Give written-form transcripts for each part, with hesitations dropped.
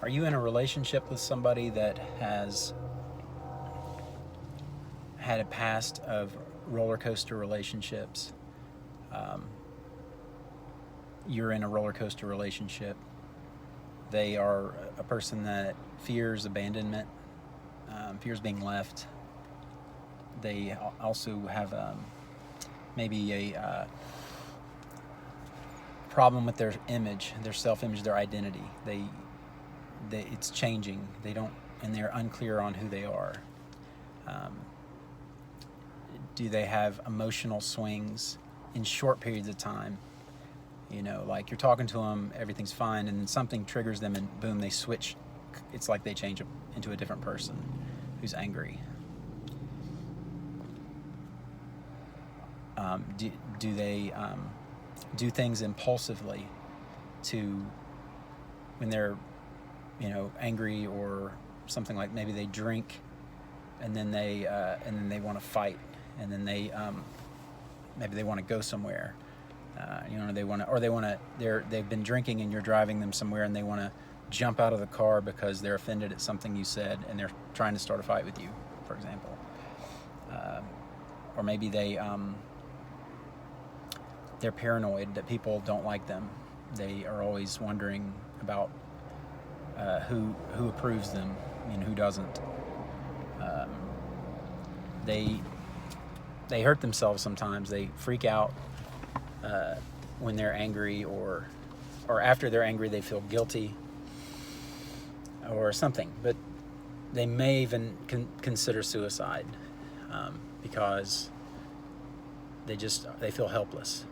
Are you in a relationship with somebody that has had a past of roller coaster relationships? Um, you're in a roller coaster relationship. They are a person that fears abandonment, fears being left. They also have maybe a problem with their image, their self-image, their identity. It's changing. They don't, and they're unclear on who they are. Um, do they have emotional swings in short periods of time? You know, like you're talking to them, everything's fine, and then something triggers them, and boom, they switch. It's like they change into a different person who's angry. Do they do things impulsively to when they're, angry, or something, like maybe they drink and then they want to fight, and then maybe they want to go somewhere. They've been drinking and you're driving them somewhere, and they want to jump out of the car because they're offended at something you said, and they're trying to start a fight with you, for example. Or maybe they're paranoid that people don't like them. They are always wondering about who approves them and who doesn't. They hurt themselves sometimes. They freak out when they're angry, or after they're angry they feel guilty or something. But they may even consider suicide because they feel helpless.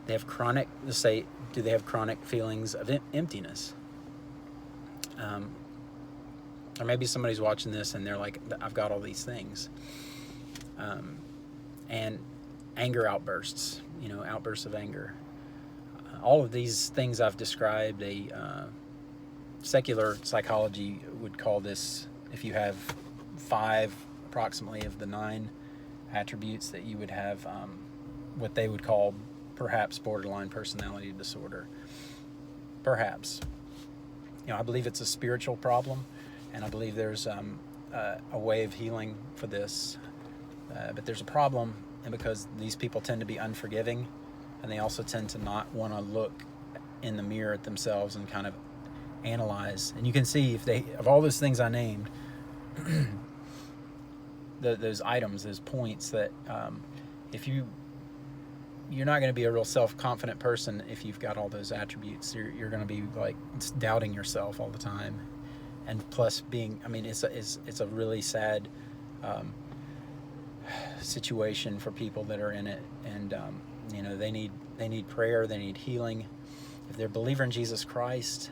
They have chronic, let's say, do they have chronic feelings of emptiness? Or maybe somebody's watching this and they're like, I've got all these things. And anger outbursts, outbursts of anger. All of these things I've described, secular psychology would call this, if you have 5 approximately of the 9 attributes, that you would have what they would call perhaps borderline personality disorder. Perhaps. I believe it's a spiritual problem, and I believe there's a way of healing for this. But there's a problem, and because these people tend to be unforgiving, and they also tend to not want to look in the mirror at themselves and kind of analyze. And you can see, if they, of all those things I named, those items, those points, that if you're not going to be a real self-confident person if you've got all those attributes. You're going to be like doubting yourself all the time, and plus it's a really sad situation for people that are in it, and they need prayer, they need healing. If they're a believer in Jesus Christ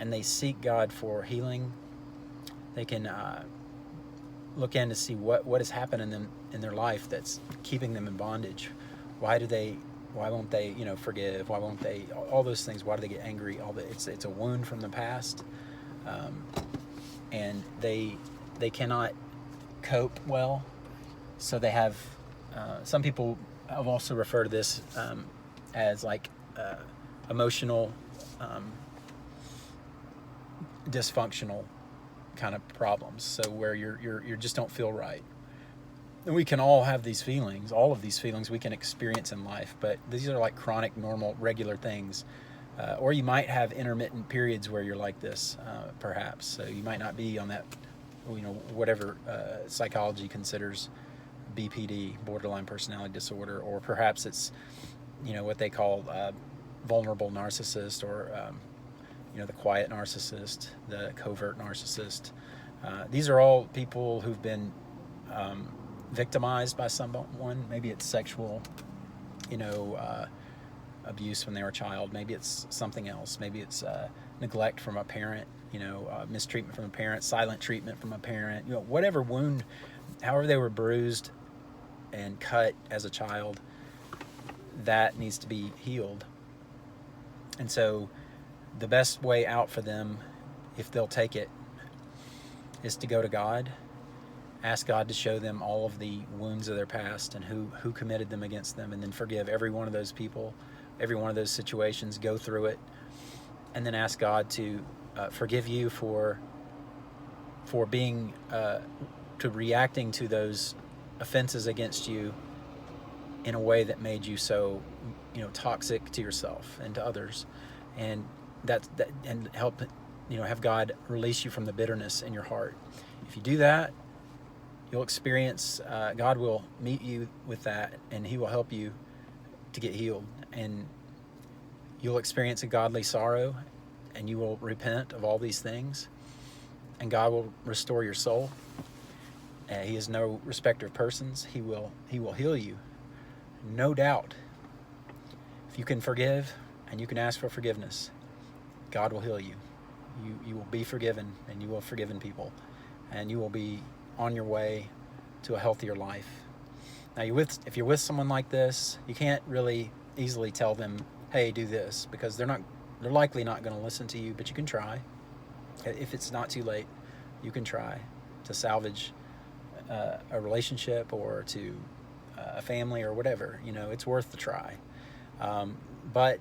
and they seek God for healing, they can look in to see what has happened in their life that's keeping them in bondage. Why won't they forgive? Why won't they, all those things? Why do they get angry? It's a wound from the past, and they cannot cope well. So they have, some people have also referred to this as like emotional dysfunctional kind of problems. So where you just don't feel right. And we can all have these feelings. All of these feelings we can experience in life, but these are like chronic, normal, regular things. Or you might have intermittent periods where you're like this, perhaps. So you might not be on that, whatever psychology considers BPD, borderline personality disorder, or perhaps it's, what they call vulnerable narcissist, or the quiet narcissist, the covert narcissist. These are all people who've been victimized by someone. Maybe it's sexual, abuse when they were a child. Maybe it's something else. Maybe it's neglect from a parent, mistreatment from a parent, silent treatment from a parent, whatever wound, however they were bruised and cut as a child, that needs to be healed. And so the best way out for them, if they'll take it, is to go to God, ask God to show them all of the wounds of their past and who committed them against them, and then forgive every one of those people, every one of those situations, go through it, and then ask God to forgive you for being to reacting to those offenses against you in a way that made you so, toxic to yourself and to others, and and help, have God release you from the bitterness in your heart. If you do that, you'll experience, God will meet you with that, and He will help you to get healed, and you'll experience a godly sorrow, and you will repent of all these things, and God will restore your soul. He is no respecter of persons. He will heal you, no doubt. If you can forgive and you can ask for forgiveness, God will heal you. You will be forgiven, and you will have forgiven people, and you will be on your way to a healthier life. Now, if you're with someone like this, you can't really easily tell them, hey, do this, because they're likely not going to listen to you, but you can try. If it's not too late, you can try to salvage a relationship, or to a family, or whatever. It's worth the try. But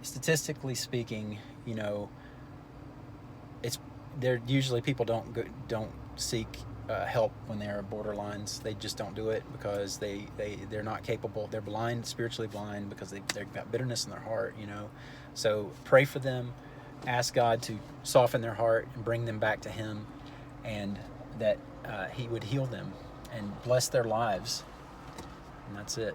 statistically speaking, they're usually, people don't seek help when they're borderlines. They just don't do it because they're not capable. They're blind, spiritually blind, because they've got bitterness in their heart. So pray for them, ask God to soften their heart and bring them back to Him, and that He would heal them and bless their lives. And that's it.